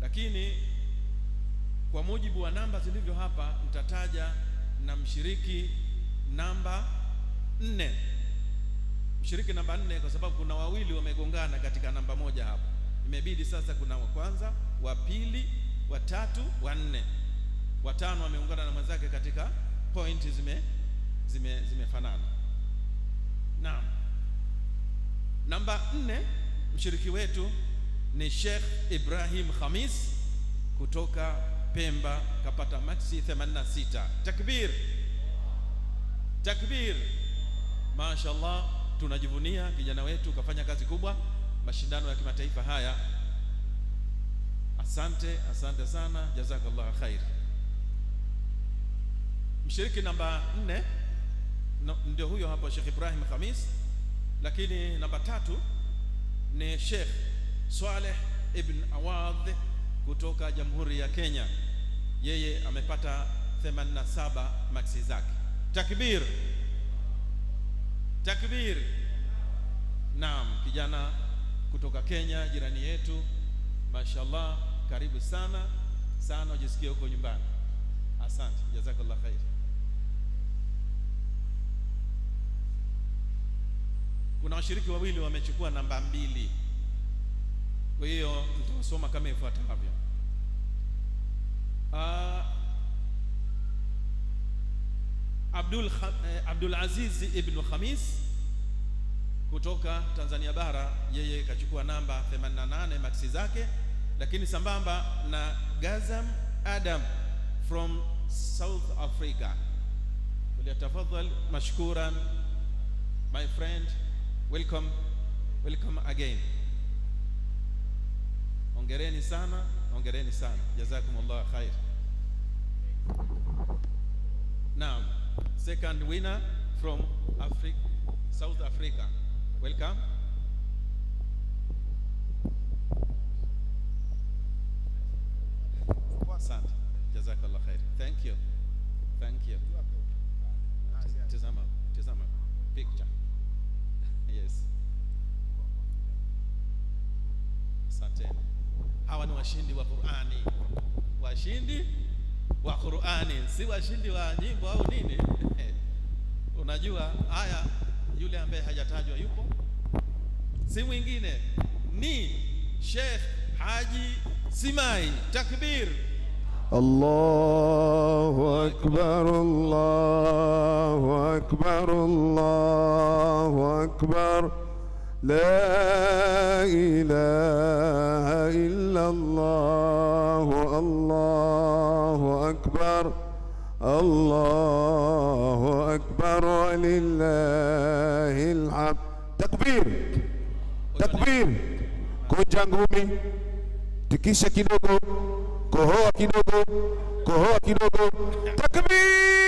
lakini kwa mujibu wa namba zilivyo hapa mtataja na mshiriki namba 4. Mshiriki namba 4 kwa sababu kuna wawili wamegongana katika namba moja hapa. Imebidi sasa kuna wa kwanza, wa pili, wa tatu, wa 4. Wa 5 wameungana na mwenzake katika pointi zimefanana. Naam. Namba 4 mshiriki wetu ni Sheikh Ibrahim Khamis kutoka Pemba, kapata maxi 86. Takbir. Takbir. Mashaallah, tunajivunia kijana wetu kafanya kazi kubwa mashindano ya kimataifa haya. Asante sana, jazakallahu khair. Mshiriki namba 4 ndio huyo hapo Sheikh Ibrahim Khamis, lakini namba 3 ni Sheikh Swaleh ibn Awadh kutoka Jamhuri ya Kenya. Yeye amepata 87 maxi zake. Takbir. Takbir. Naam, kijana kutoka Kenya, jirani yetu. Mashaallah, karibu sana, ujisikie huko nyumbani. Asante, jazakallahu khair. Kuna washiriki wawili wamechukua namba 2. Kwa hiyo mtasoma kama ifuatavyo. Abdul Aziz ibn Khamis kutoka Tanzania bara, yeye kachukua namba 88 maxi zake, lakini sambamba na Gazam Adam from South Africa. Tafadhali mashkuran my friend, welcome again. Hongereni sana, jazakumullah khair. Now, second winner from South Africa. Welcome. Asante, jazakallah khair. Thank you. Tazama picture. Yes. Asante. Hawa ni washindi wa Qur'ani. Washindi wa Qur'ani, si washindi wa nyimbo au nini. Unajua haya, yule ambaye hajatajwa yupo, si mwingine ni Sheikh Haji Simai. Takbir. Allahu akbar, Allahu akbar, Allahu akbar. La ilaha illa Allah, Allahu akbar, Allahu akbar, walillahil hamd. Takbir. Takbir. Kunja ngumi, tikisha kidogo, kohoa kidogo. Takbir.